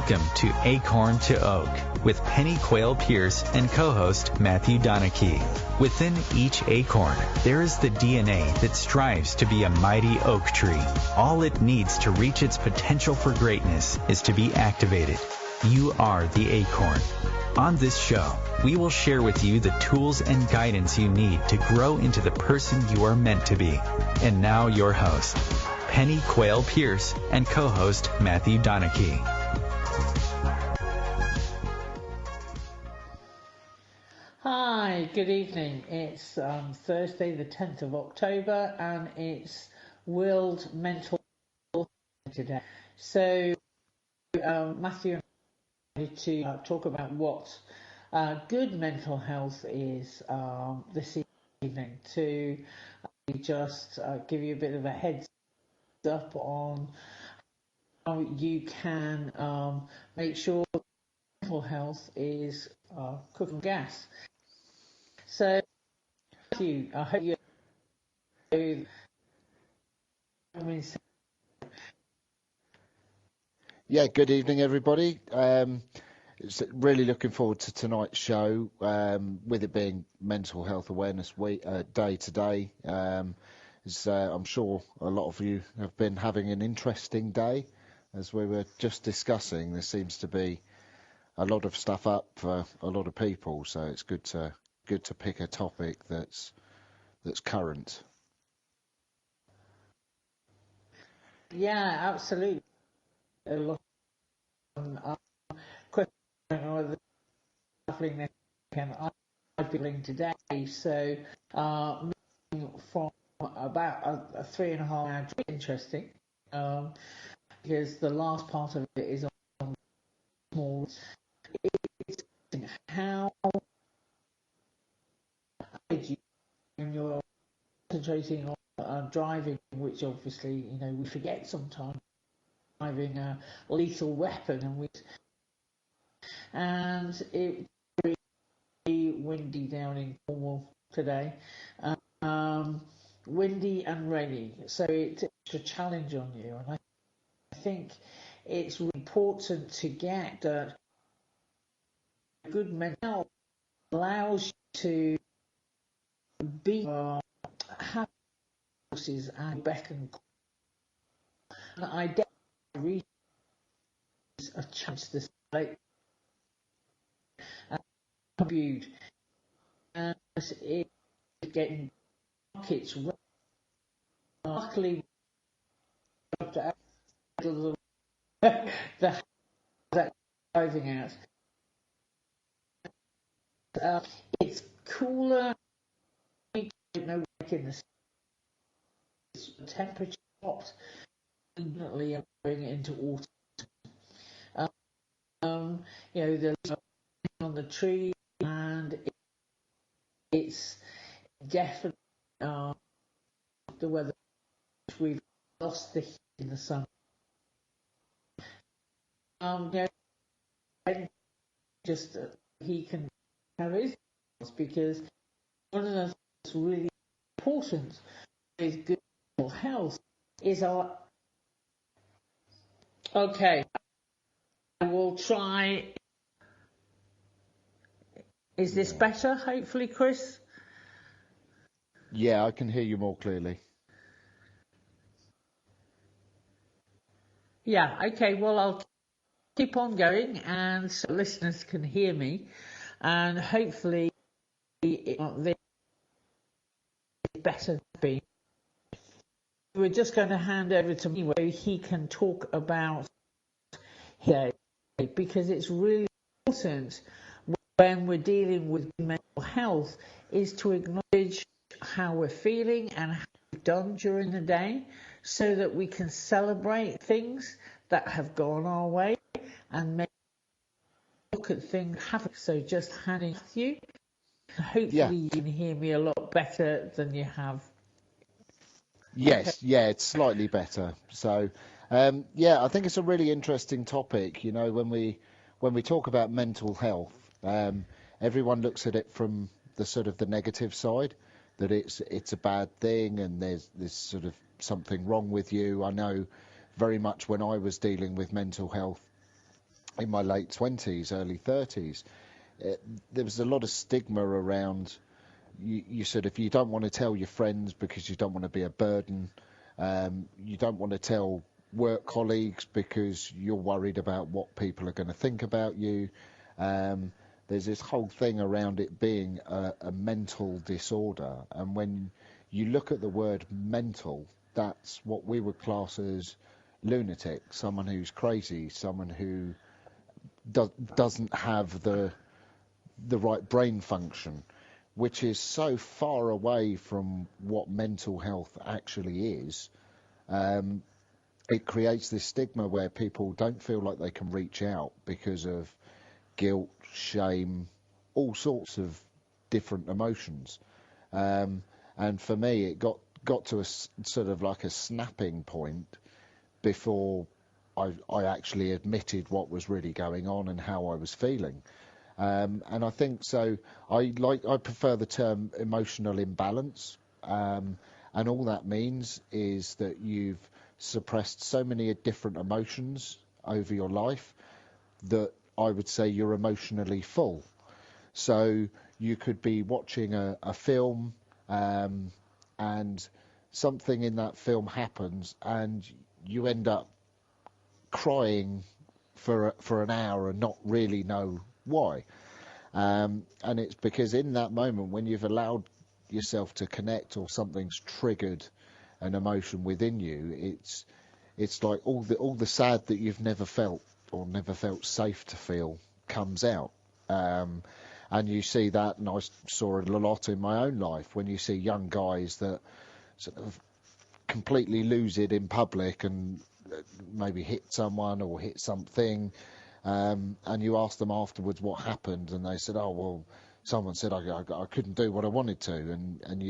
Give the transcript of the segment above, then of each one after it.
Welcome to Acorn to Oak with Pennie Quaile-Pearce and co-host Matthew Donachie. Within each acorn, there is the DNA that strives to be a mighty oak tree. All it needs to reach its potential for greatness is to be activated. You are the acorn. On this show, we will share with you the tools and guidance you need to grow into the person you are meant to be. And now your host, Pennie Quaile-Pearce and co-host Matthew Donachie. Hi, good evening. It's Thursday the 10th of October and it's World Mental Health today. So Matthew and I wanted to talk about what good mental health is this evening, to just give you a bit of a heads up on how you can make sure mental health is cooking gas. So, Matthew, I hope you. Yeah, good evening, everybody. Really looking forward to tonight's show, with it being Mental Health Awareness Week, Day today. I'm sure a lot of you have been having an interesting day. As we were just discussing, there seems to be a lot of stuff up for a lot of people, so it's good to pick a topic that's current. Yeah, absolutely. A lot of questions or traveling this weekend. I've been traveling today, so moving from about a 3.5 hour trip. Interesting, because the last part of it is on small. It's how you, when you're concentrating on driving, which obviously we forget sometimes, driving a lethal weapon, and it's really windy down in Cornwall today, windy and rainy, so it's a challenge on you, and I think it's important to get good mental health. Allows you to be have resources and beck and call. And identify a chance to say and contribute, and it's getting markets. Luckily, the that driving out. It's cooler. We don't know what in the temperature dropped. Definitely going into autumn. There's on the tree, and it's definitely the weather. We've lost the heat in the summer. Just he can have his, because one of the things that's really important with good mental health is our. Okay, I will try. Is this better? Hopefully, Chris. Yeah, I can hear you more clearly. Yeah. Okay. Well, I'll keep on going, and so listeners can hear me, and hopefully this is better to be. We're just going to hand over to me where he can talk about here, because it's really important when we're dealing with mental health is to acknowledge how we're feeling and how we've done during the day, so that we can celebrate things that have gone our way and maybe look at things happen. So just handing you. Hopefully you can hear me a lot better than you have. Yes, okay. Yeah, it's slightly better. So, I think it's a really interesting topic. When we talk about mental health, everyone looks at it from the sort of the negative side, that it's a bad thing and there's sort of something wrong with you. I know very much when I was dealing with mental health, in my late 20s, early 30s, there was a lot of stigma around you sort of, you don't want to tell your friends because you don't want to be a burden. You don't want to tell work colleagues because you're worried about what people are going to think about you. There's this whole thing around it being a mental disorder, and when you look at the word mental, that's what we would class as lunatic, someone who's crazy, someone who doesn't have the right brain function, which is so far away from what mental health actually is. It creates this stigma where people don't feel like they can reach out because of guilt, shame, all sorts of different emotions. And for me, it got to a sort of like a snapping point before I actually admitted what was really going on and how I was feeling. And I think so. I prefer the term emotional imbalance, and all that means is that you've suppressed so many different emotions over your life that I would say you're emotionally full. So you could be watching a film, and something in that film happens, and you end up crying for an hour and not really know why. And it's because in that moment, when you've allowed yourself to connect or something's triggered an emotion within you, it's like all the sad that you've never felt or never felt safe to feel comes out. And you see that, and I saw it a lot in my own life, when you see young guys that sort of completely lose it in public and maybe hit someone or hit something, and you ask them afterwards what happened, and they said, oh, well, someone said I couldn't do what I wanted to, and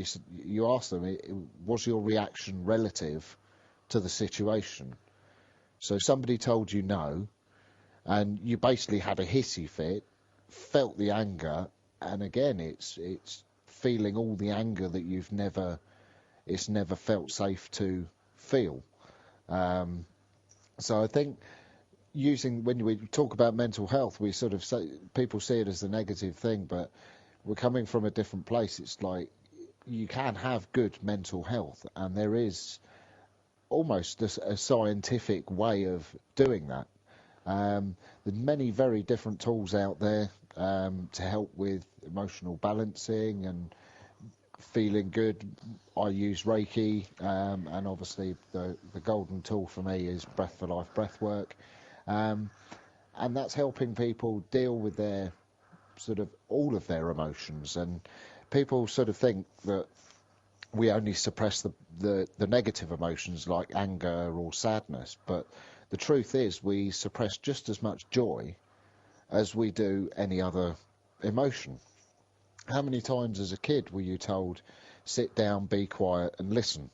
you ask them, was your reaction relative to the situation? So somebody told you no, and you basically had a hissy fit, felt the anger, and again, it's feeling all the anger that it's never felt safe to feel. So I think when we talk about mental health, we sort of say, people see it as a negative thing, but we're coming from a different place. It's like you can have good mental health, and there is almost a scientific way of doing that. There's many very different tools out there to help with emotional balancing and feeling good. I use Reiki, and obviously the golden tool for me is Breath for Life breath work. And that's helping people deal with their sort of all of their emotions. And people sort of think that we only suppress the negative emotions like anger or sadness, but the truth is we suppress just as much joy as we do any other emotion. How many times as a kid were you told, sit down, be quiet and listen?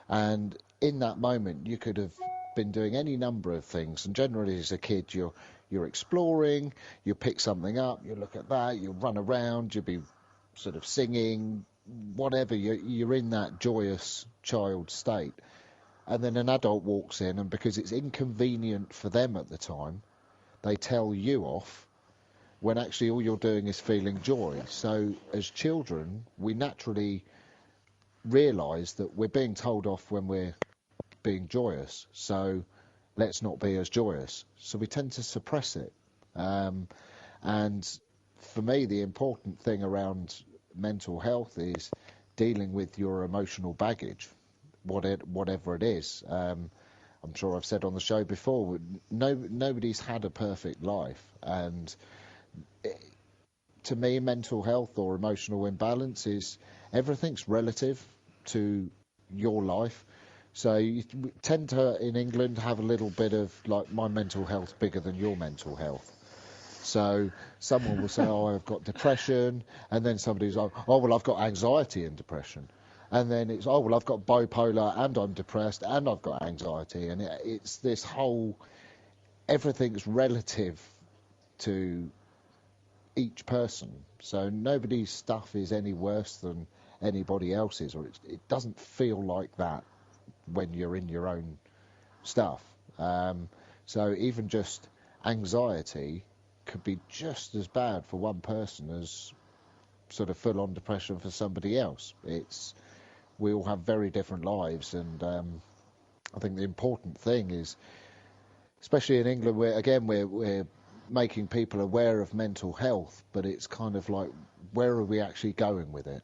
And in that moment you could have been doing any number of things, and generally as a kid you're exploring, you pick something up, you look at that, you run around, you'll be sort of singing, whatever, you're in that joyous child state. And then an adult walks in, and because it's inconvenient for them at the time, they tell you off, when actually all you're doing is feeling joy. So as children, we naturally realise that we're being told off when we're being joyous, so let's not be as joyous. So we tend to suppress it. And for me, the important thing around mental health is dealing with your emotional baggage, whatever it is. I'm sure I've said on the show before, nobody's had a perfect life, and to me, mental health or emotional imbalance is everything's relative to your life. So you tend to, in England, have a little bit of like, my mental health's bigger than your mental health. So someone will say, oh, I've got depression, and then somebody's like, oh, well, I've got anxiety and depression. And then it's, oh, well, I've got bipolar and I'm depressed and I've got anxiety. And it's this whole, everything's relative to each person. So nobody's stuff is any worse than anybody else's, or it doesn't feel like that when you're in your own stuff. So even just anxiety could be just as bad for one person as sort of full-on depression for somebody else. We all have very different lives, and I think the important thing is, especially in England, where again we're making people aware of mental health, but it's kind of like, where are we actually going with it?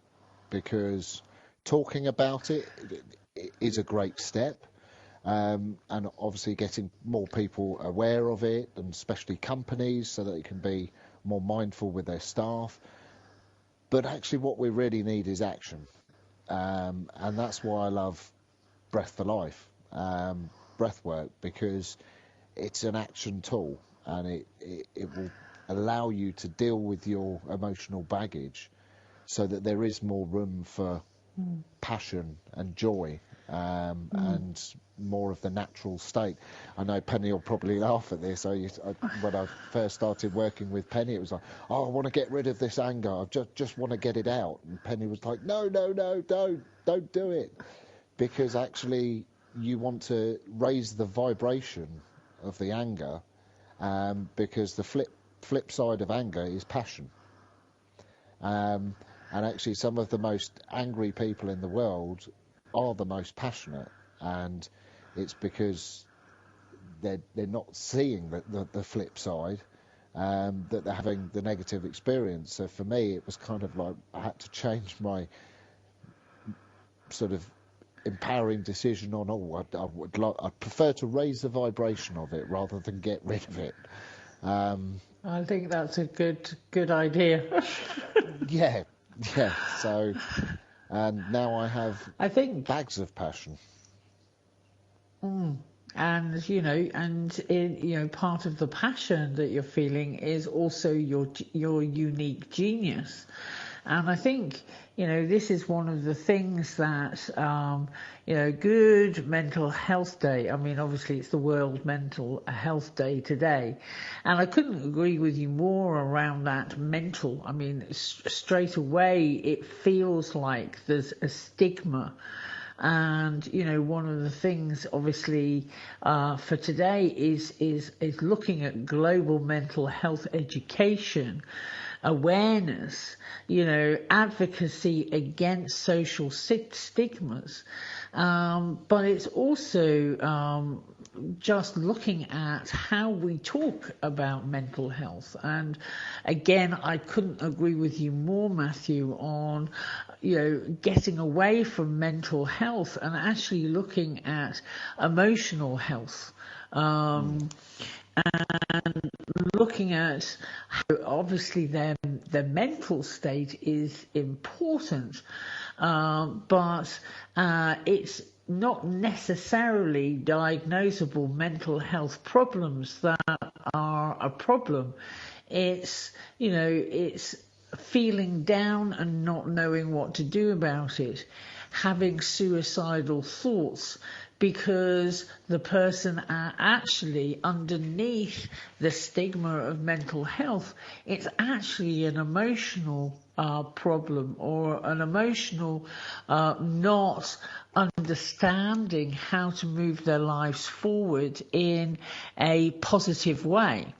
Because talking about it is a great step, and obviously getting more people aware of it, and especially companies, so that they can be more mindful with their staff. But actually what we really need is action, and that's why I love Breath for Life, breath work, because it's an action tool, and it will allow you to deal with your emotional baggage so that there is more room for passion and joy, and more of the natural state. I know Penny will probably laugh at this. When I first started working with Penny, it was like, oh, I want to get rid of this anger. I just want to get it out. And Penny was like, no, don't do it. Because actually you want to raise the vibration of the anger, because the flip side of anger is passion. And actually some of the most angry people in the world are the most passionate, and it's because they're not seeing the flip side, that they're having the negative experience. So for me, it was kind of like I had to change my sort of empowering decision on, I'd prefer to raise the vibration of it rather than get rid of it. I think that's a good idea. Yeah. So, and now I have bags of passion. And part of the passion that you're feeling is also your unique genius. And I think, this is one of the things that, good mental health day. I mean, obviously it's the World Mental Health Day today. And I couldn't agree with you more around that mental. I mean, straight away it feels like there's a stigma. And, one of the things, obviously, for today is looking at global mental health education, awareness, advocacy against social stigmas. But it's also just looking at how we talk about mental health. And again, I couldn't agree with you more, Matthew, on getting away from mental health and actually looking at emotional health. And looking at how obviously their mental state is important, but it's not necessarily diagnosable mental health problems that are a problem. It's it's feeling down and not knowing what to do about it, having suicidal thoughts, because the person actually underneath the stigma of mental health, it's actually an emotional problem, or an emotional not understanding how to move their lives forward in a positive way.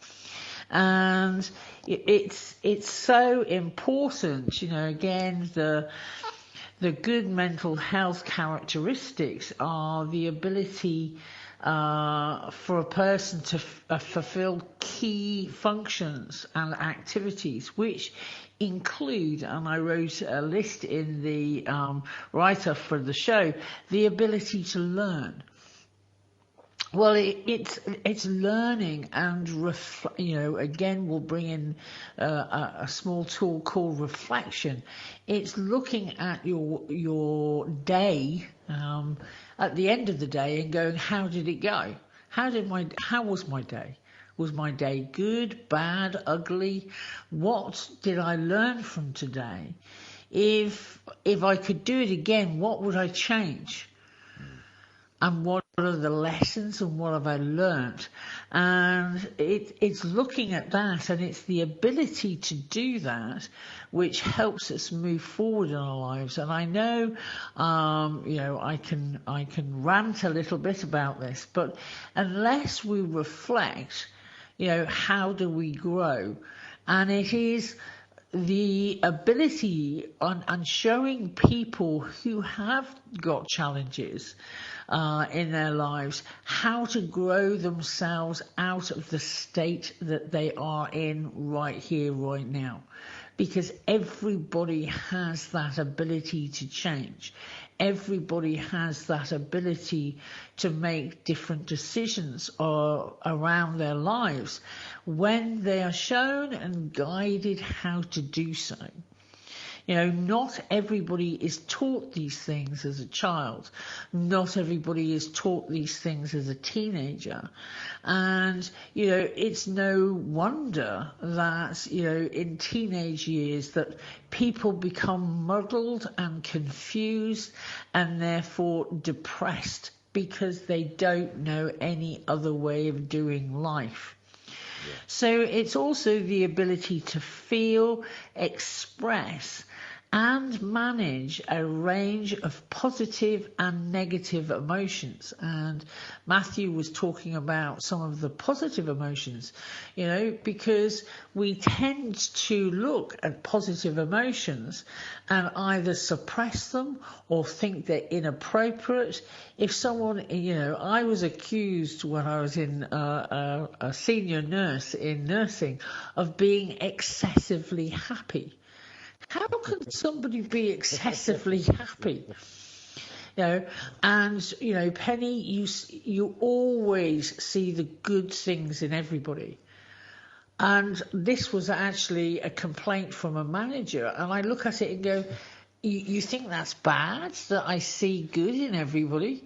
And it's so important, again, the good mental health characteristics are the ability for a person to fulfill key functions and activities, which include, and I wrote a list in the write-up for the show, the ability to learn. Well, it's learning and again, we'll bring in a small tool called reflection. It's looking at your day at the end of the day and going, how did it go? How was my day? Was my day good, bad, ugly? What did I learn from today? If I could do it again, what would I change? And what are the lessons and what have I learnt? And it's looking at that, and it's the ability to do that which helps us move forward in our lives. And I know, I can rant a little bit about this, but unless we reflect, how do we grow? And it is the ability on showing people who have got challenges in their lives how to grow themselves out of the state that they are in right here, right now. Because everybody has that ability to change. Everybody has that ability to make different decisions around their lives when they are shown and guided how to do so. Not everybody is taught these things as a child. Not everybody is taught these things as a teenager. And, it's no wonder that, in teenage years that people become muddled and confused and therefore depressed because they don't know any other way of doing life. Yeah. So it's also the ability to feel, express, and manage a range of positive and negative emotions. And Matthew was talking about some of the positive emotions, because we tend to look at positive emotions and either suppress them or think they're inappropriate. If someone, I was accused when I was in a senior nurse in nursing of being excessively happy. How can somebody be excessively happy? And Penny, you always see the good things in everybody. And this was actually a complaint from a manager, and I look at it and go, you think that's bad that I see good in everybody?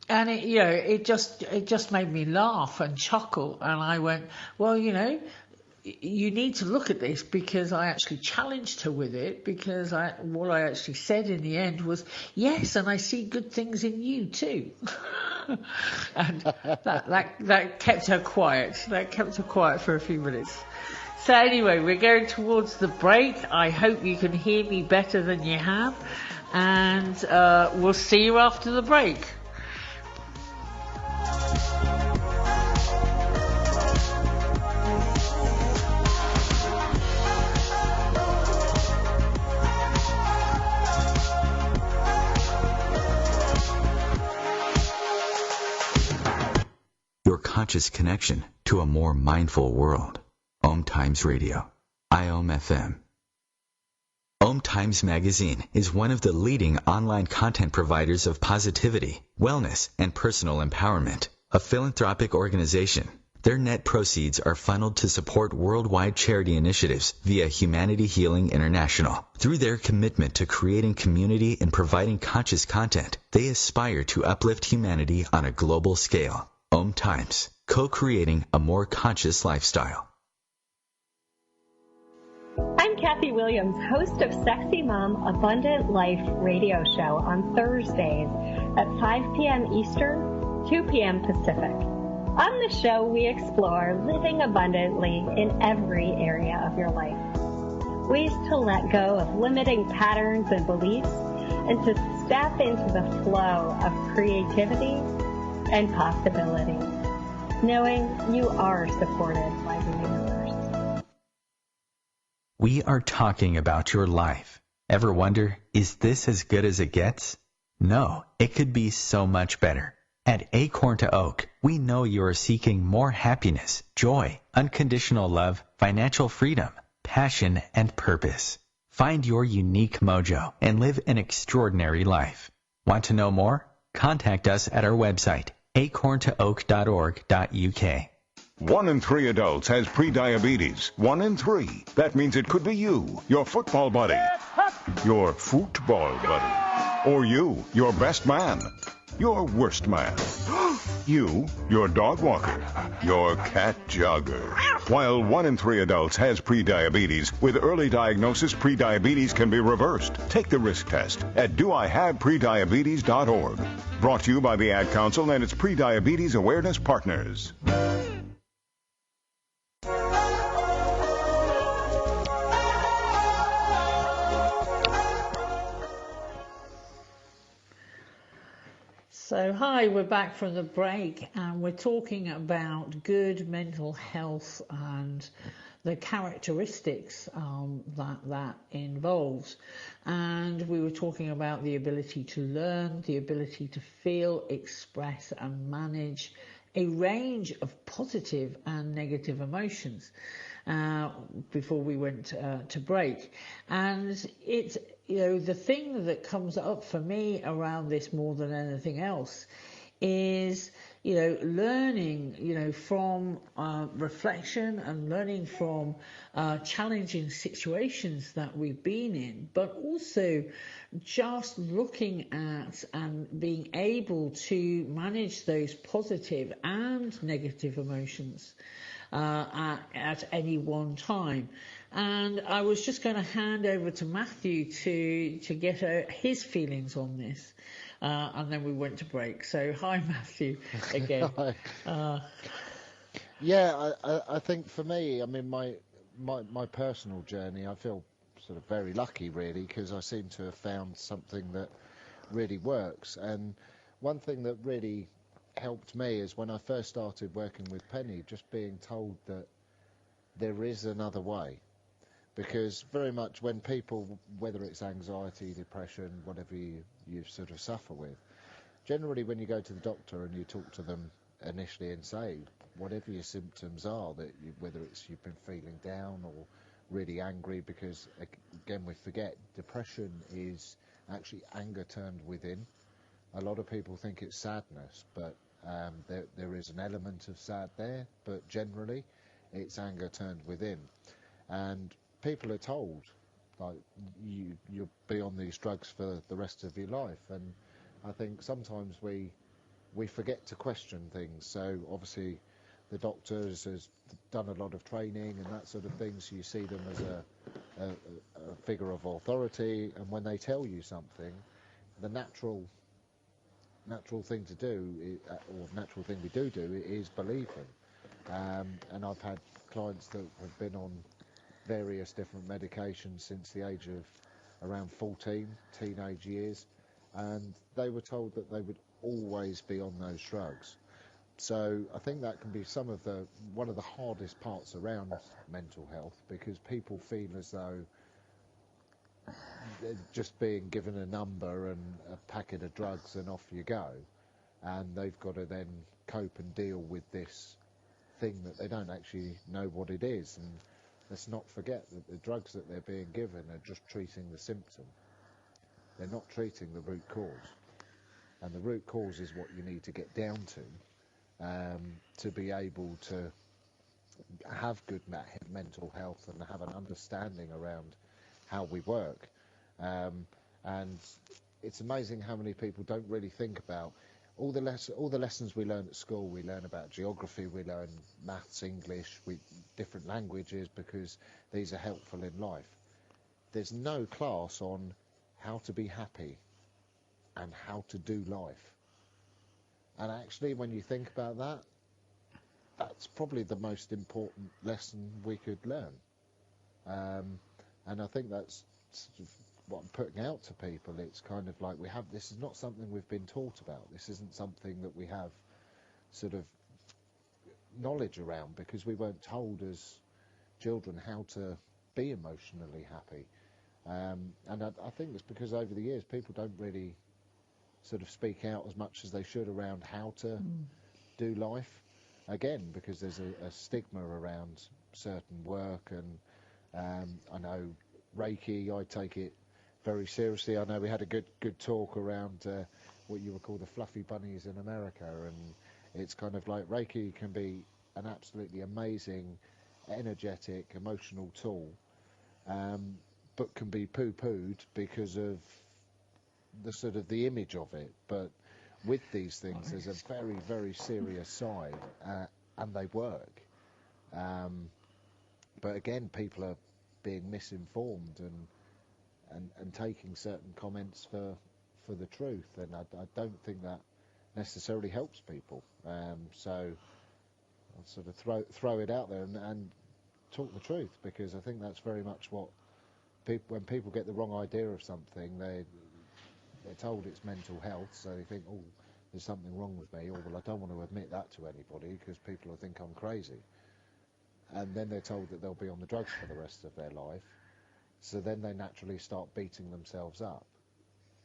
And it just made me laugh and chuckle, and I went, well, you need to look at this, because I actually challenged her with it, because what I actually said in the end was, yes, and I see good things in you too. And that kept her quiet. That kept her quiet for a few minutes. So anyway, we're going towards the break. I hope you can hear me better than you have. And we'll see you after the break. Your conscious connection to a more mindful world. OMTimes Radio, IOM FM. OMTimes Magazine is one of the leading online content providers of positivity, wellness, and personal empowerment. A philanthropic organization, their net proceeds are funneled to support worldwide charity initiatives via Humanity Healing International. Through their commitment to creating community and providing conscious content, they aspire to uplift humanity on a global scale. OMTimes, co-creating a more conscious lifestyle. I'm Kathy Williams, host of Sexy Mom Abundant Life radio show on Thursdays at 5 p.m. Eastern, 2 p.m. Pacific. On the show, we explore living abundantly in every area of your life. Ways to let go of limiting patterns and beliefs and to step into the flow of creativity and possibility, knowing you are supported by the universe. We are talking about your life. Ever wonder, is this as good as it gets? No, it could be so much better. At Acorn to Oak, we know you are seeking more happiness, joy, unconditional love, financial freedom, passion, and purpose. Find your unique mojo and live an extraordinary life. Want to know more? Contact us at our website, acorntooak.org.uk. 1 in 3 adults has prediabetes. 1 in 3. That means it could be you, your football buddy, your football buddy, or you, your best man, your worst man, you, your dog walker, your cat jogger. While 1 in 3 adults has prediabetes, with early diagnosis, prediabetes can be reversed. Take the risk test at doihaveprediabetes.org. Brought to you by the Ad Council and its Prediabetes Awareness Partners. So So hi, we're back from the break and we're talking about good mental health and the characteristics that involves. And we were talking about the ability to learn, the ability to feel, express and manage a range of positive and negative emotions before we went to break. And it's, the thing that comes up for me around this more than anything else is, learning, from reflection and learning from challenging situations that we've been in, but also just looking at and being able to manage those positive and negative emotions at any one time. And I was just going to hand over to Matthew to get his feelings on this. And then we went to break. So hi, Matthew, again. Yeah, I think for me, I mean, my personal journey, I feel sort of very lucky, really, because I seem to have found something that really works. And one thing that really helped me is when I first started working with Pennie, just being told that there is another way. Because very much when people, whether it's anxiety, depression, whatever you sort of suffer with, generally when you go to the doctor and you talk to them initially and say whatever your symptoms are, that whether it's you've been feeling down or really angry, because again we forget depression is actually anger turned within. A lot of people think it's sadness, but there is an element of sad there, but generally it's anger turned within. And people are told, like, you'll be on these drugs for the rest of your life. And I think sometimes we forget to question things. So obviously the doctors has done a lot of training and that sort of thing, so you see them as a figure of authority, and when they tell you something, the natural thing to do, or natural thing we do is believe them. And I've had clients that have been on various different medications since the age of around 14, teenage years, and they were told that they would always be on those drugs. So I think that can be one of the hardest parts around mental health, because people feel as though they're just being given a number and a packet of drugs and off you go, and they've got to then cope and deal with this thing that they don't actually know what it is. And let's not forget that the drugs that they're being given are just treating the symptom. They're not treating the root cause. And the root cause is what you need to get down to be able to have good mental health and have an understanding around how we work. And it's amazing how many people don't really think about all the lessons we learn at school. We learn about geography, we learn maths, English, different languages, because these are helpful in life. There's no class on how to be happy and how to do life. And actually, when you think about that, that's probably the most important lesson we could learn. And I think that's sort of what I'm putting out to people. It's kind of like this is not something we've been taught about. This isn't something that we have sort of knowledge around, because we weren't told as children how to be emotionally happy. And I think it's because over the years people don't really sort of speak out as much as they should around how to do life. Again, because there's a stigma around certain work, and I know Reiki, I take it very seriously. I know we had a good talk around what you would call the fluffy bunnies in America, and it's kind of like Reiki can be an absolutely amazing, energetic, emotional tool, but can be poo-pooed because of the sort of the image of it. But with these things, there's a very, very serious side, and they work. But again, people are being misinformed and taking certain comments for the truth, and I don't think that necessarily helps people. So I'll sort of throw it out there and talk the truth, because I think that's very much what when people get the wrong idea of something, they're told it's mental health, so they think, oh, there's something wrong with me, or well, I don't want to admit that to anybody because people will think I'm crazy. And then they're told that they'll be on the drugs for the rest of their life. So then they naturally start beating themselves up.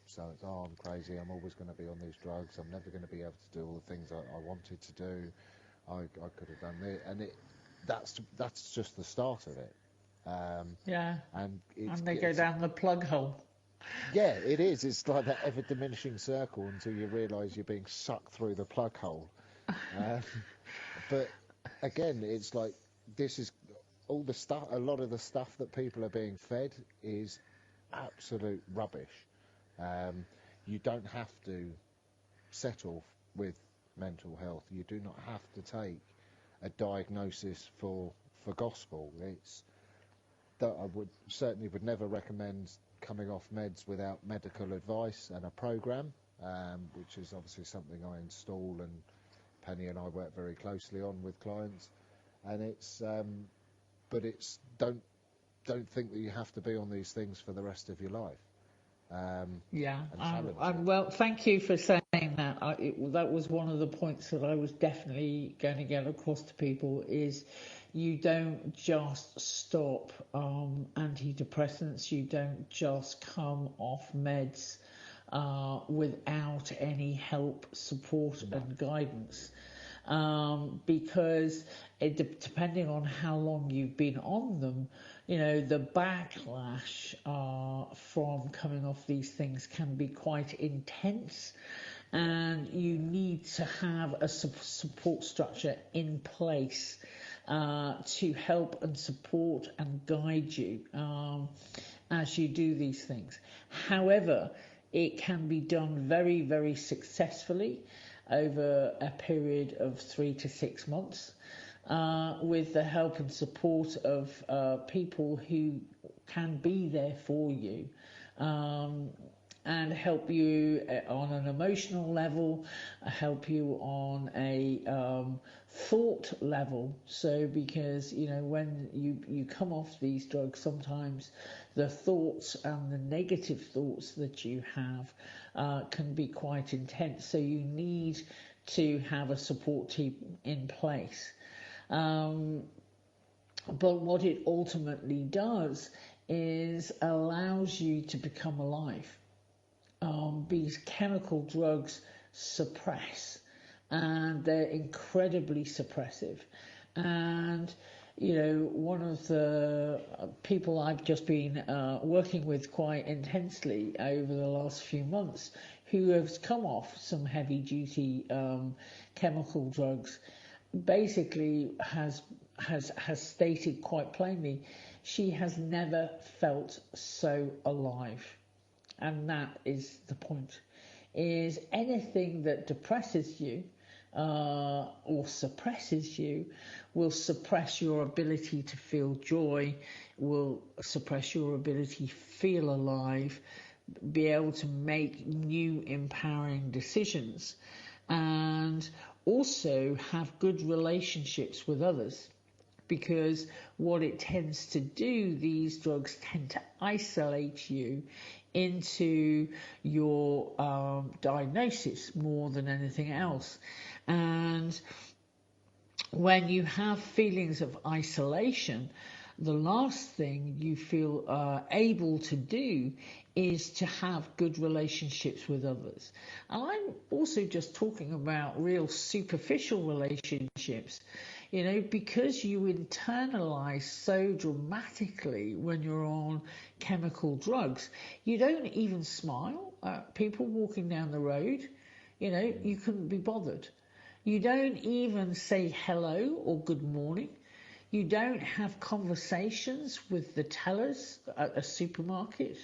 So it's, oh, I'm crazy, I'm always going to be on these drugs, I'm never going to be able to do all the things I wanted to do, I could have done this. And that's just the start of it. And they go down the plug hole. Yeah, it is. It's like that ever-diminishing circle until you realise you're being sucked through the plug hole. But again, it's like this is all the stuff. A lot of the stuff that people are being fed is absolute rubbish. You don't have to settle with mental health. You do not have to take a diagnosis for gospel. It's that I certainly would never recommend coming off meds without medical advice and a program, which is obviously something I install and Penny and I work very closely on with clients. And it's, but it's don't think that you have to be on these things for the rest of your life. Well, thank you for saying that. That was one of the points that I was definitely going to get across to people is you don't just stop antidepressants, you don't just come off meds without any help, support and guidance. Because depending on how long you've been on them, the backlash from coming off these things can be quite intense, and you need to have a support structure in place to help and support and guide you as you do these things. However, it can be done very, very successfully over a period of 3 to 6 months with the help and support of people who can be there for you and help you on an emotional level, help you on a thought level. So because when you come off these drugs, sometimes the thoughts and the negative thoughts that you have can be quite intense, so you need to have a support team in place. But what it ultimately does is allows you to become alive. These chemical drugs suppress, and they're incredibly suppressive. And one of the people I've just been working with quite intensely over the last few months, who has come off some heavy-duty chemical drugs, basically has stated quite plainly she has never felt so alive. And that is the point, is anything that depresses you or suppresses you will suppress your ability to feel joy, will suppress your ability to feel alive, be able to make new empowering decisions, and also have good relationships with others. Because what it tends to do, these drugs tend to isolate you into your diagnosis more than anything else. And when you have feelings of isolation, the last thing you feel able to do is to have good relationships with others. And I'm also just talking about real superficial relationships, because you internalize so dramatically when you're on chemical drugs. You don't even smile at people walking down the road. You couldn't be bothered. You don't even say hello or good morning. You don't have conversations with the tellers at a supermarket.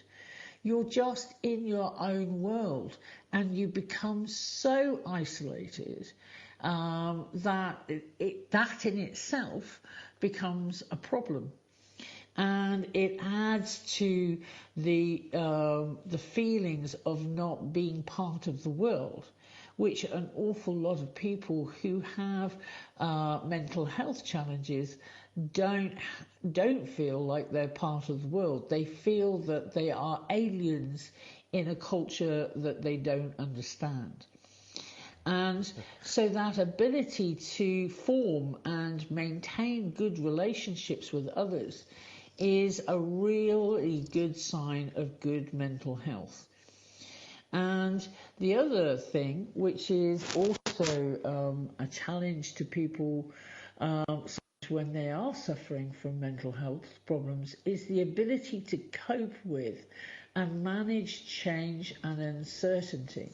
You're just in your own world, and you become so isolated that that in itself becomes a problem, and it adds to the feelings of not being part of the world, which an awful lot of people who have mental health challenges don't feel like they're part of the world. They feel that they are aliens in a culture that they don't understand. And so that ability to form and maintain good relationships with others is a really good sign of good mental health. And the other thing, which is also a challenge to people when they are suffering from mental health problems, is the ability to cope with and manage change and uncertainty.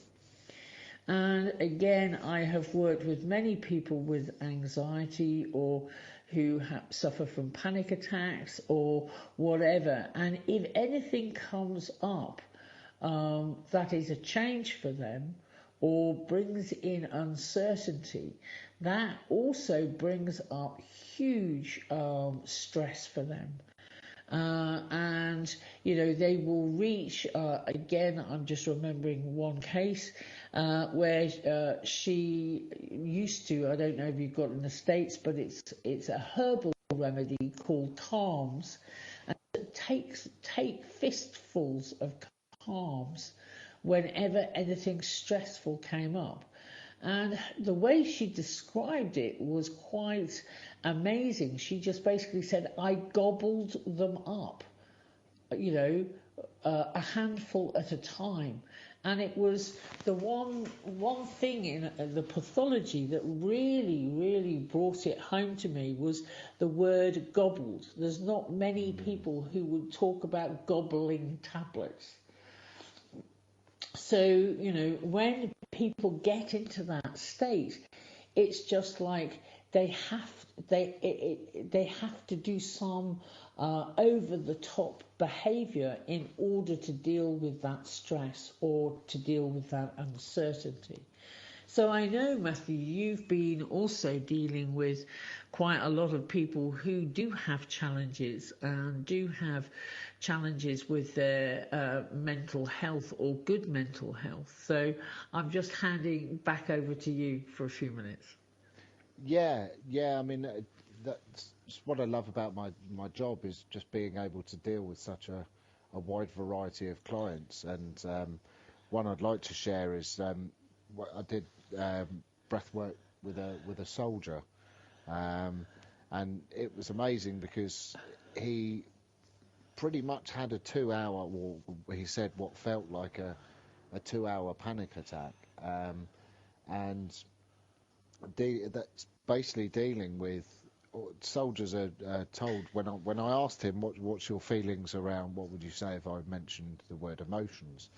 And again, I have worked with many people with anxiety or who suffer from panic attacks or whatever. And if anything comes up that is a change for them or brings in uncertainty, that also brings up huge stress for them. And, you know, they will reach, again, I'm just remembering one case where she used to, I don't know if you've got it in the States, but it's a herbal remedy called calms, and it take fistfuls of calms whenever anything stressful came up. And the way she described it was quite amazing. She just basically said, I gobbled them up, you know, a handful at a time. And it was the one thing in the pathology that really brought it home to me was the word gobbled. There's not many people who would talk about gobbling tablets. So, you know, when people get into that state, it's just like they have to do some over the top behaviour in order to deal with that stress or to deal with that uncertainty. So I know, Matthew, you've been also dealing with quite a lot of people who do have challenges and do have challenges with their mental health or good mental health. So I'm just handing back over to you for a few minutes. Yeah. I mean, that's what I love about my job, is just being able to deal with such a wide variety of clients. And one I'd like to share is I did breath work with a soldier, and it was amazing because he pretty much had a 2-hour, or he said what felt like a 2-hour panic attack, and that's basically dealing with. Soldiers are told, when I asked him what's your feelings around, what would you say if I mentioned the word emotions,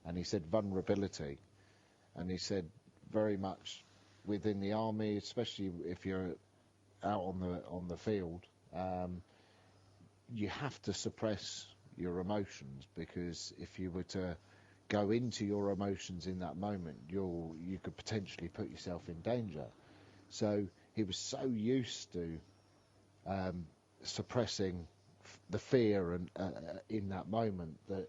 and he said vulnerability, and he said very much within the army, especially if you're out on the field, you have to suppress your emotions, because if you were to go into your emotions in that moment, you could potentially put yourself in danger. So he was so used to suppressing the fear and in that moment that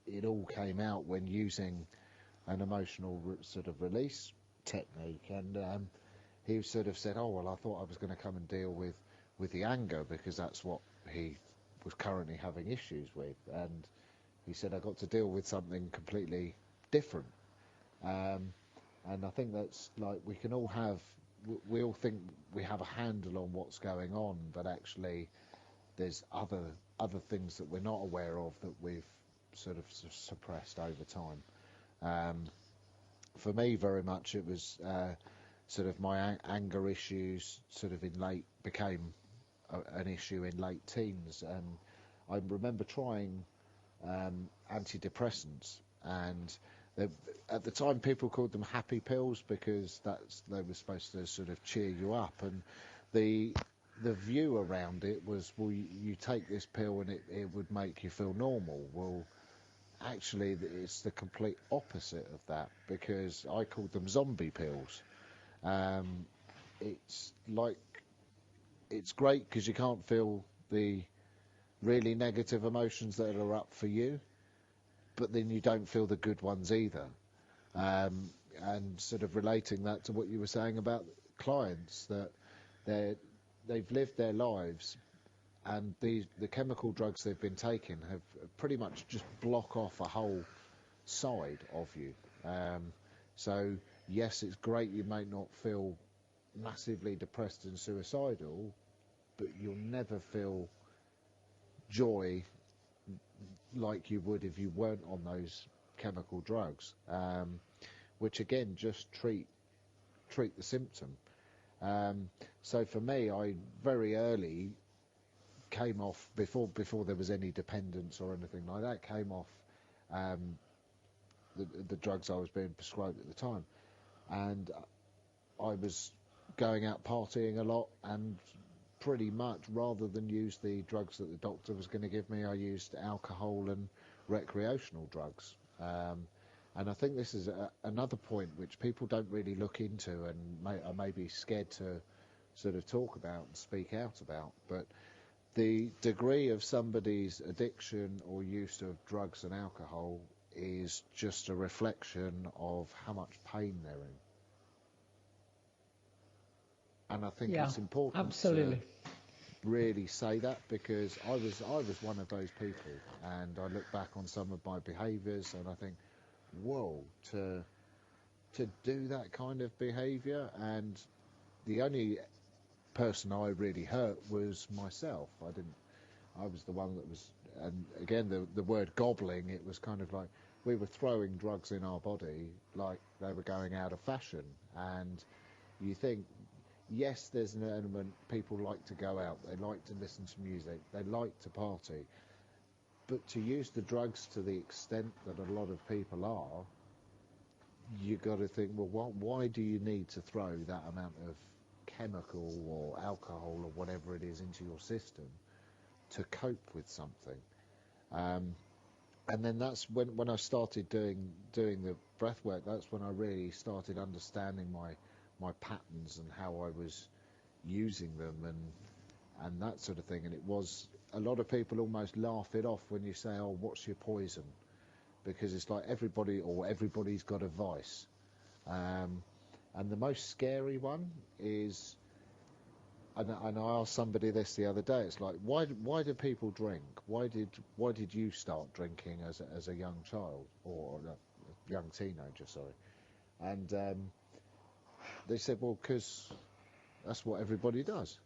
it all came out when using an emotional sort of release technique. And he sort of said, oh well, I thought I was going to come and deal with the anger, because that's what he was currently having issues with. And he said, I got to deal with something completely different. And I think that's like, we all think we have a handle on what's going on, but actually there's other things that we're not aware of that we've sort of suppressed over time. For me, very much it was sort of my anger issues sort of became an issue in late teens, and I remember trying antidepressants, and at the time people called them happy pills, because they were supposed to sort of cheer you up, and the view around it was, well, you take this pill and it would make you feel normal. Well, actually it's the complete opposite of that, because I called them zombie pills. It's great because you can't feel the really negative emotions that are up for you, but then you don't feel the good ones either. And sort of relating that to what you were saying about clients, that they've lived their lives, and the chemical drugs they've been taking have pretty much just block off a whole side of you. So yes, it's great you may not feel massively depressed and suicidal, but you'll never feel joy like you would if you weren't on those chemical drugs, which again just treat the symptom. So for me, I very early came off, before there was any dependence or anything like that, came off the drugs I was being prescribed at the time, and I was going out partying a lot, and pretty much rather than use the drugs that the doctor was going to give me, I used alcohol and recreational drugs. And I think this is another point which people don't really look into and are maybe scared to sort of talk about and speak out about. But the degree of somebody's addiction or use of drugs and alcohol is just a reflection of how much pain they're in. And I think it's important to really say that, because I was one of those people, and I look back on some of my behaviours and I think, whoa, to do that kind of behaviour, and the only person I really hurt was myself. I was the one that was, and again the word gobbling, it was kind of like we were throwing drugs in our body like they were going out of fashion. And you think, yes, there's an element, people like to go out, they like to listen to music, they like to party, but to use the drugs to the extent that a lot of people are, you got to think, well, why do you need to throw that amount of chemical or alcohol or whatever it is into your system to cope with something? And then that's when I started doing the breath work. That's when I really started understanding my patterns and how I was using them and that sort of thing. And it was, a lot of people almost laugh it off when you say, oh, what's your poison? Because it's like everybody's got a vice. And the most scary one is, and I asked somebody this the other day, it's like, why do people drink? Why did you start drinking as a young child, or a young teenager, sorry? And they said, well, because that's what everybody does.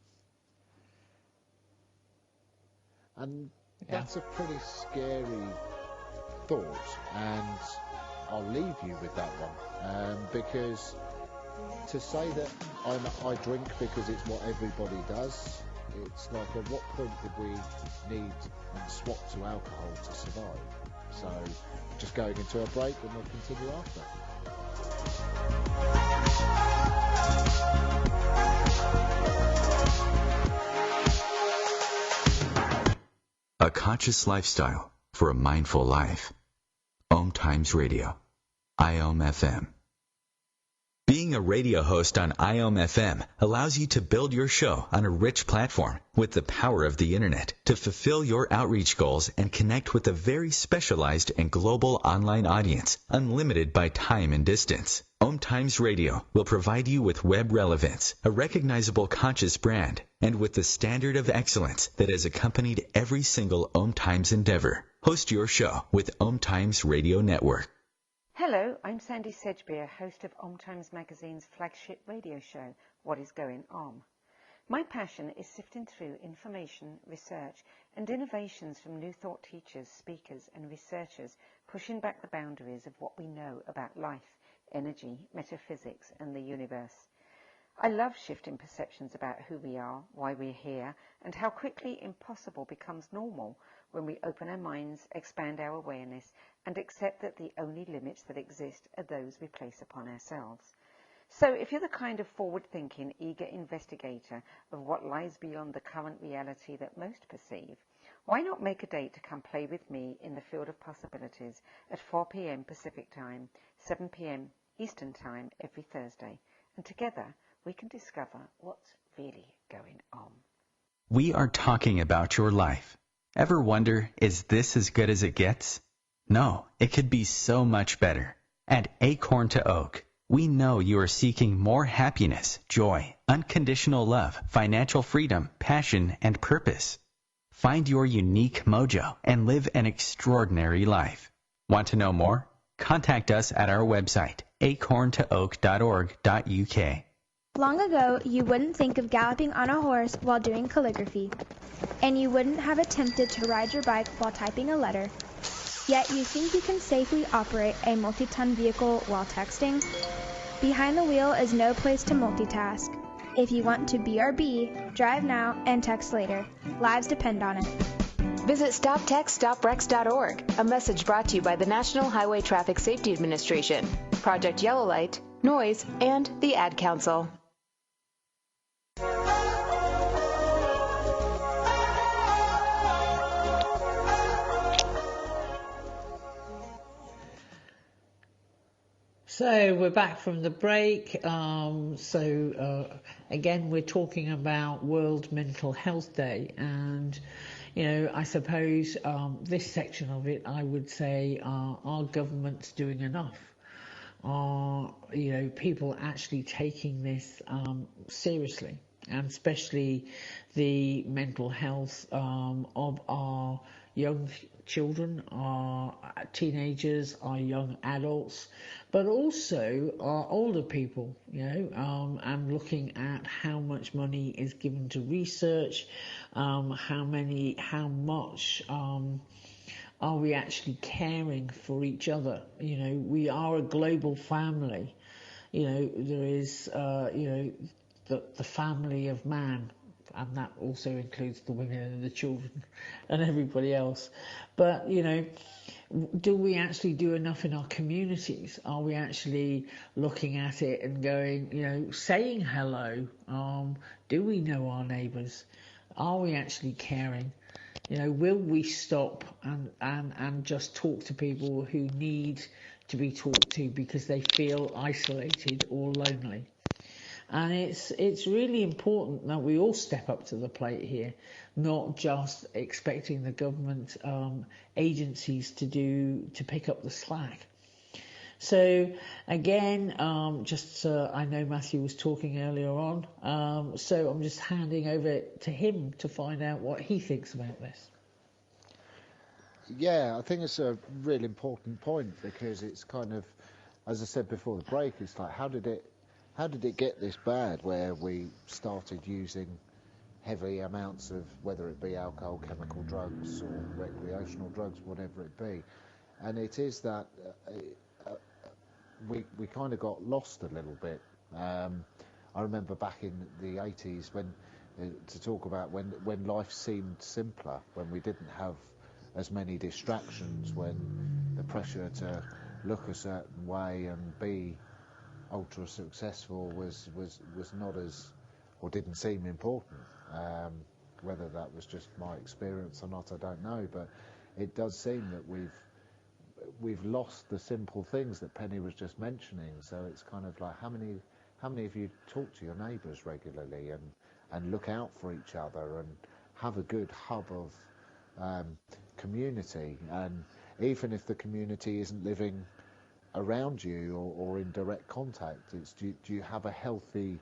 And that's a pretty scary thought, and I'll leave you with that one, because to say that I drink because it's what everybody does, it's like, at what point did we need and swap to alcohol to survive? So just going into a break, and we'll continue after. A conscious lifestyle for a mindful life. OMTimes Radio. IOM FM. Being a radio host on IOM FM allows you to build your show on a rich platform with the power of the internet to fulfill your outreach goals and connect with a very specialized and global online audience, unlimited by time and distance. OMTimes Radio will provide you with web relevance, a recognizable conscious brand, and with the standard of excellence that has accompanied every single OMTimes endeavor. Host your show with OMTimes Radio Network. Hello, I'm Sandy Sedgbeer, host of OMTimes Magazine's flagship radio show, What is Going On? My passion is sifting through information, research and innovations from new thought teachers, speakers and researchers, pushing back the boundaries of what we know about life, energy, metaphysics and the universe. I love shifting perceptions about who we are, why we're here, and how quickly impossible becomes normal when we open our minds, expand our awareness, and accept that the only limits that exist are those we place upon ourselves. So if you're the kind of forward-thinking, eager investigator of what lies beyond the current reality that most perceive, why not make a date to come play with me in the field of possibilities at 4 p.m. Pacific Time, 7 p.m. Eastern Time every Thursday, and together we can discover what's really going on. We are talking about your life. Ever wonder, is this as good as it gets? No, it could be so much better. At Acorn to Oak, we know you are seeking more happiness, joy, unconditional love, financial freedom, passion, and purpose. Find your unique mojo and live an extraordinary life. Want to know more? contact us at our website, acorntooak.org.uk. Long ago, you wouldn't think of galloping on a horse while doing calligraphy, and you wouldn't have attempted to ride your bike while typing a letter, yet you think you can safely operate a multi-ton vehicle while texting? Behind the wheel is no place to multitask. If you want to BRB, drive now and text later. Lives depend on it. Visit StopTextStopWrecks.org, a message brought to you by the National Highway Traffic Safety Administration, Project Yellow Light, Noise, and the Ad Council. So we're back from the break. Again, we're talking about World Mental Health Day, and I suppose this section of it, I would say, are governments doing enough? Are people actually taking this seriously, and especially the mental health of our young children, our teenagers, our young adults, but also our older people, and looking at how much money is given to research, how much are we actually caring for each other? We are a global family. There is, the family of man, and that also includes the women and the children and everybody else. But, do we actually do enough in our communities? Are we actually looking at it and going, saying hello? Do we know our neighbours? Are we actually caring? Will we stop and just talk to people who need to be talked to because they feel isolated or lonely? And it's really important that we all step up to the plate here, not just expecting the government agencies to pick up the slack. So again, I know Matthew was talking earlier on, so I'm just handing over to him to find out what he thinks about this. Yeah, I think it's a really important point, because it's kind of, as I said before the break, it's like, how did it get this bad, where we started using heavy amounts of, whether it be alcohol, chemical drugs, or recreational drugs, whatever it be? And it is that we kind of got lost a little bit. I remember back in the 80s to talk about when life seemed simpler, when we didn't have as many distractions, when the pressure to look a certain way and be ultra successful was not as, or didn't seem important. Whether that was just my experience or not, I don't know, but it does seem that we've lost the simple things that Penny was just mentioning. So it's kind of like, how many of you talk to your neighbours regularly and look out for each other and have a good hub of community? And even if the community isn't living around you or in direct contact, it's do you have a healthy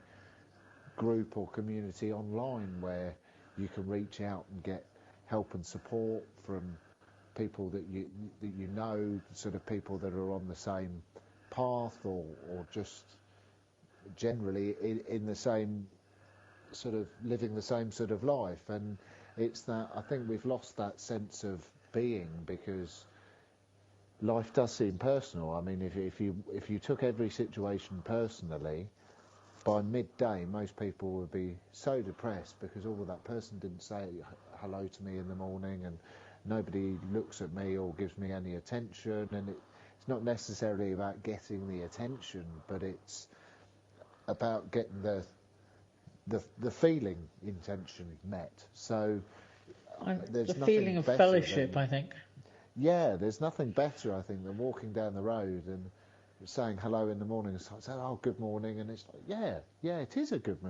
group or community online where you can reach out and get help and support from people that you know, sort of people that are on the same path, or just generally in the same sort of living the same sort of life? And it's that I think we've lost that sense of being, because life does seem personal. I mean, if you took every situation personally, by midday most people would be so depressed because that person didn't say hello to me in the morning, and nobody looks at me or gives me any attention. And it's not necessarily about getting the attention, but it's about getting the feeling intention met. So there's the feeling of fellowship, I think. Yeah, there's nothing better, I think, than walking down the road and saying hello in the morning and saying, oh, good morning, and it's like, yeah, it is a good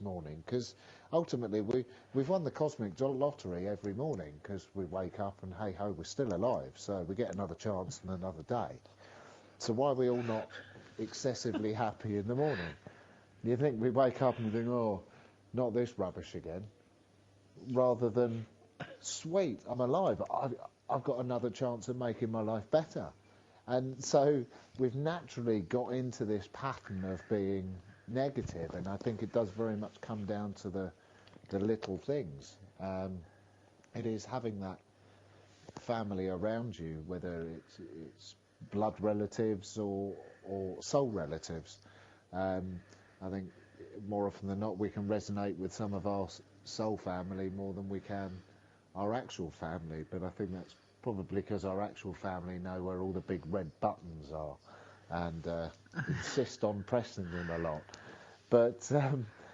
morning, because ultimately we've won the cosmic lottery every morning, because we wake up and hey ho, we're still alive, so we get another chance and another day. So why are we all not excessively happy in the morning? You think we wake up and think, oh, not this rubbish again, rather than, sweet, I'm alive, I've got another chance of making my life better. And so we've naturally got into this pattern of being negative, and I think it does very much come down to the little things. It is having that family around you, whether it's blood relatives or soul relatives. I think more often than not we can resonate with some of our soul family more than we can our actual family, but I think that's probably because our actual family know where all the big red buttons are and insist on pressing them a lot. But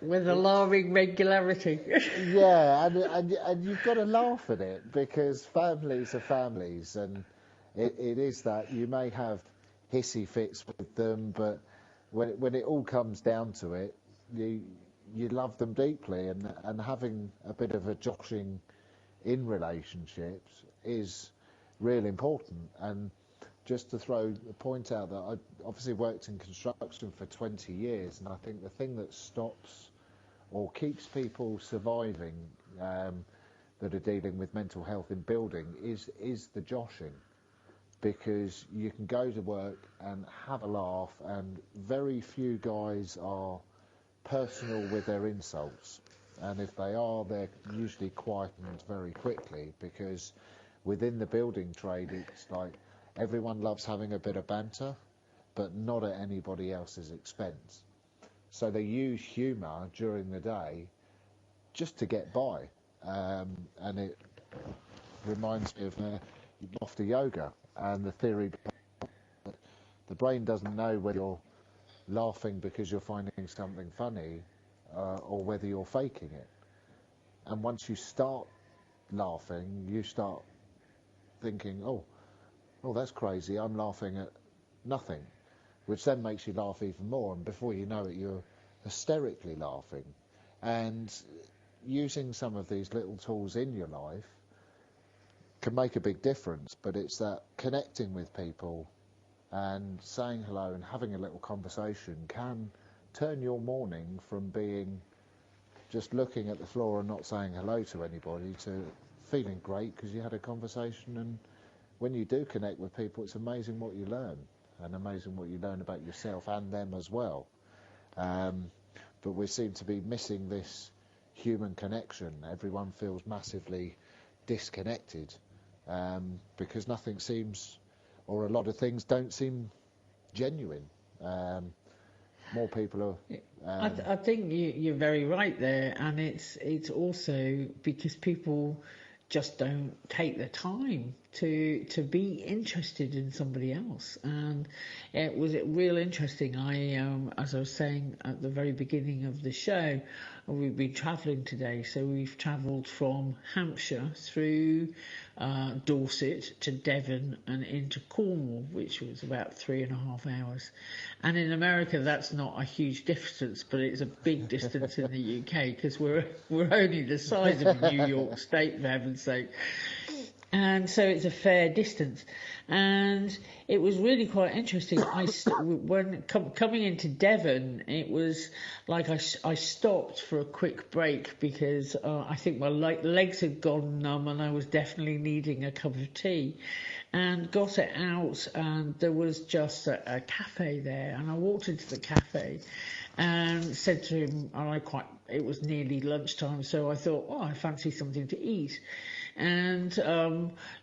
with alarming regularity. Yeah, and you've got to laugh at it, because families are families, and it is that you may have hissy fits with them, but when it all comes down to it, you love them deeply, and having a bit of a joshing in relationships is really important. And just to throw a point out, that I obviously worked in construction for 20 years, and I think the thing that stops or keeps people surviving that are dealing with mental health in building is the joshing, because you can go to work and have a laugh, and very few guys are personal with their insults, and if they are, they're usually quietened very quickly, because within the building trade it's like everyone loves having a bit of banter, but not at anybody else's expense. So they use humour during the day just to get by, and it reminds me of laughter yoga and the theory that the brain doesn't know whether you're laughing because you're finding something funny or whether you're faking it. And once you start laughing, you start thinking, oh, that's crazy, I'm laughing at nothing, which then makes you laugh even more, and before you know it, you're hysterically laughing. And using some of these little tools in your life can make a big difference, but it's that connecting with people and saying hello and having a little conversation can turn your morning from being just looking at the floor and not saying hello to anybody to feeling great because you had a conversation. And when you do connect with people, it's amazing what you learn, and amazing what you learn about yourself and them as well. But we seem to be missing this human connection. Everyone feels massively disconnected because nothing seems, or a lot of things don't seem genuine. More people are... I think you're very right there, and it's also because people just don't take the time to be interested in somebody else. And it was real interesting. As I was saying at the very beginning of the show, we've been travelling today, so we've travelled from Hampshire through Dorset to Devon and into Cornwall, which was about 3.5 hours. And in America, that's not a huge distance, but it's a big distance in the UK, because we're only the size of New York State, for heaven's sake. And so it's a fair distance, and it was really quite interesting. When coming into Devon, it was like I stopped for a quick break because I think my legs had gone numb, and I was definitely needing a cup of tea, and got it out, and there was just a cafe there, and I walked into the cafe and said to him, it was nearly lunchtime, so I thought, I fancy something to eat. And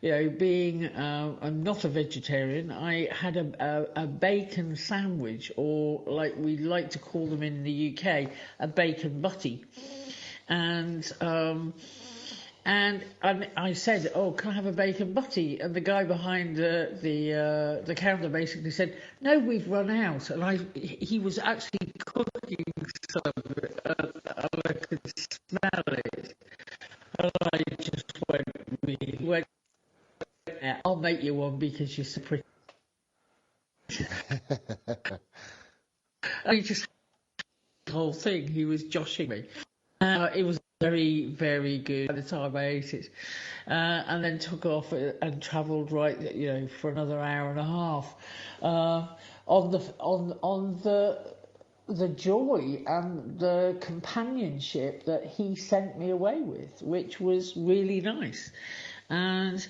being I'm not a vegetarian, I had a bacon sandwich, or like we like to call them in the UK, a bacon butty. And I said, can I have a bacon butty? And the guy behind the counter basically said, no, we've run out. And he was actually cooking some, and I could smell it. And I just went, I'll make you one because you're so pretty. And he just, the whole thing, he was joshing me. It was very, very good by the time I ate it. And then took off and travelled for another hour and a half. On the joy and the companionship that he sent me away with, which was really nice. And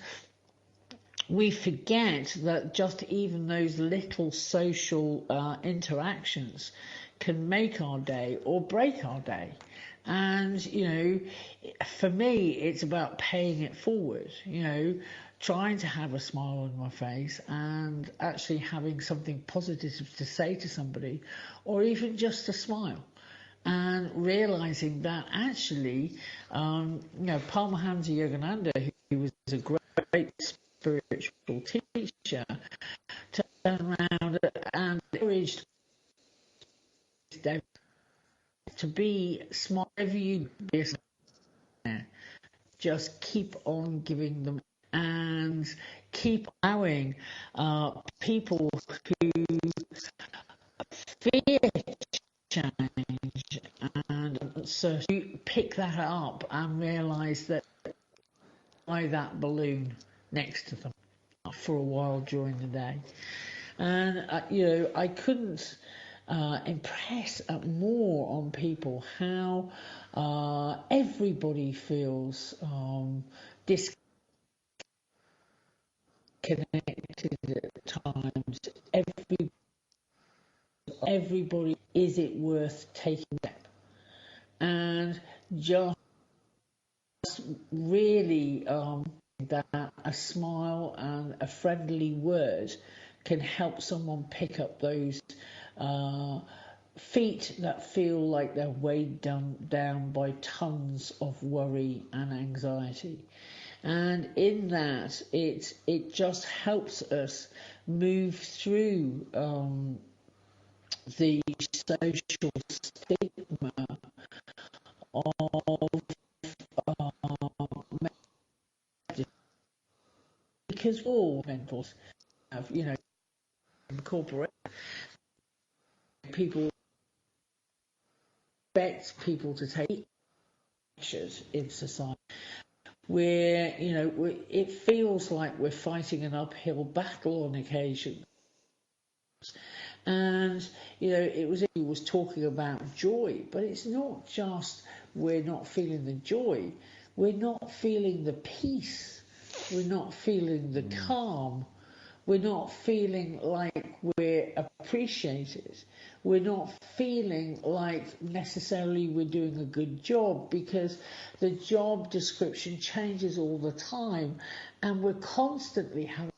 we forget that just even those little social interactions can make our day or break our day. And, you know, for me, it's about paying it forward, you know, trying to have a smile on my face and actually having something positive to say to somebody, or even just a smile. And realizing that actually, you know, Paramahansa Yogananda, who was a great spiritual teacher, turned around and encouraged to be smart. Whatever you be, just keep on giving them and keep allowing people who fear change, and so you pick that up and realise that by that balloon next to them for a while during the day. And you know, I couldn't impress more on people how everybody feels disconnected at times. Everybody, is it worth taking a step? And just really that a smile and a friendly word can help someone pick up those feet that feel like they're weighed down by tons of worry and anxiety. And in that, it just helps us move through the social stigma of because all mentors have, you know, incorporate people, expect people to take actions in society where, you know, it feels like we're fighting an uphill battle on occasion. And, you know, he was talking about joy, but it's not just we're not feeling the joy, we're not feeling the peace, we're not feeling the calm, we're not feeling like we're appreciated, we're not feeling like necessarily we're doing a good job, because the job description changes all the time and we're constantly having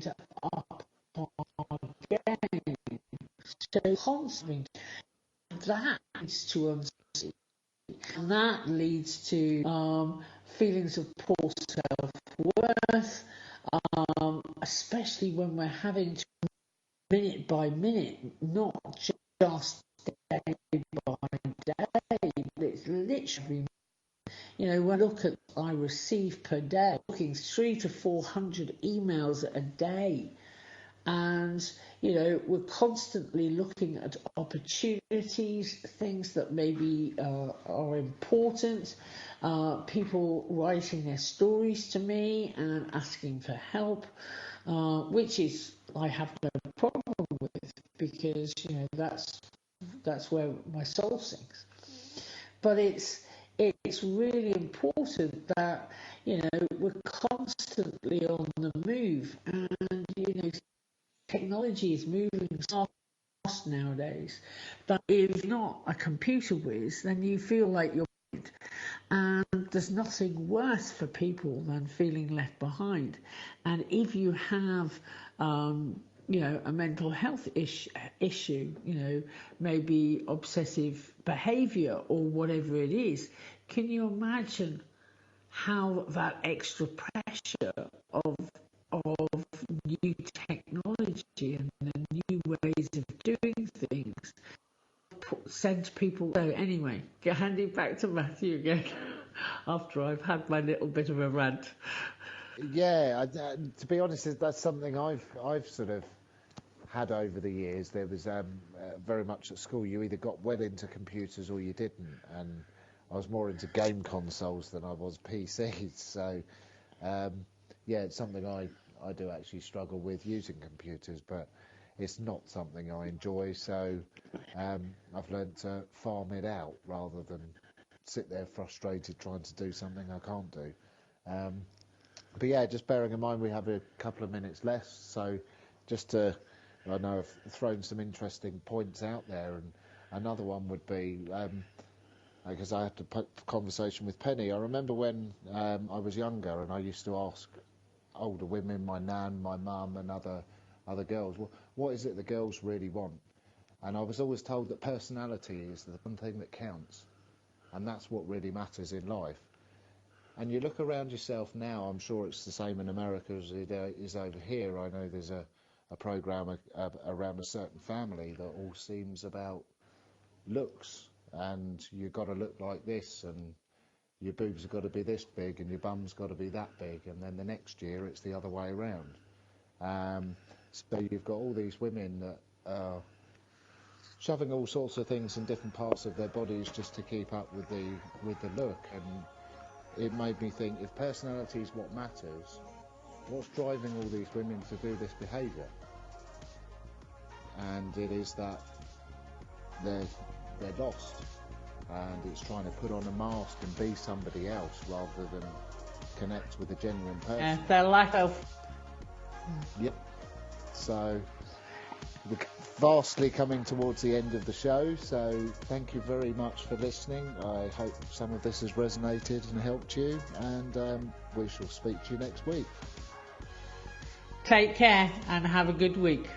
to up our game. So constantly, that leads to uncertainty, and that leads to feelings of poor self-worth, especially when we're having to minute by minute, not just day by day, but it's literally, you know, when I look at I receive per day, looking 300 to 400 emails a day. And, you know, we're constantly looking at opportunities, things that maybe are important, people writing their stories to me and asking for help, which is I have no problem with, because, you know, that's where my soul sings. But it's really important that, you know, we're constantly on the move, and, you know, technology is moving so fast nowadays that if you're not a computer whiz, then you feel like you're behind. And there's nothing worse for people than feeling left behind. And if you have, you know, a mental health issue, you know, maybe obsessive behaviour or whatever it is, can you imagine how that extra pressure of new technology and the new ways of doing things send people. So anyway, handing back to Matthew again after I've had my little bit of a rant. Yeah, to be honest, that's something I've sort of had over the years. There was very much at school, you either got well into computers or you didn't, and I was more into game consoles than I was PCs. So yeah, it's something I do actually struggle with using computers, but it's not something I enjoy, so I've learned to farm it out rather than sit there frustrated trying to do something I can't do. yeah, just bearing in mind we have a couple of minutes left, so just to, I know I've thrown some interesting points out there, and another one would be, because I had to put the conversation with Penny. I remember when I was younger and I used to ask older women, my nan, my mum and other girls, well, what is it the girls really want? And I was always told that personality is the one thing that counts, and that's what really matters in life. And you look around yourself now, I'm sure it's the same in America as it is over here. I know there's a program around a certain family that all seems about looks, and you've got to look like this, and your boobs have got to be this big, and your bum's got to be that big, and then the next year it's the other way around. So you've got all these women that are shoving all sorts of things in different parts of their bodies just to keep up with the look, and it made me think, if personality is what matters, what's driving all these women to do this behaviour? And it is that they're lost, and it's trying to put on a mask and be somebody else rather than connect with a genuine person. And their lack of... Yep. So we're vastly coming towards the end of the show, so thank you very much for listening. I hope some of this has resonated and helped you, and we shall speak to you next week. Take care and have a good week.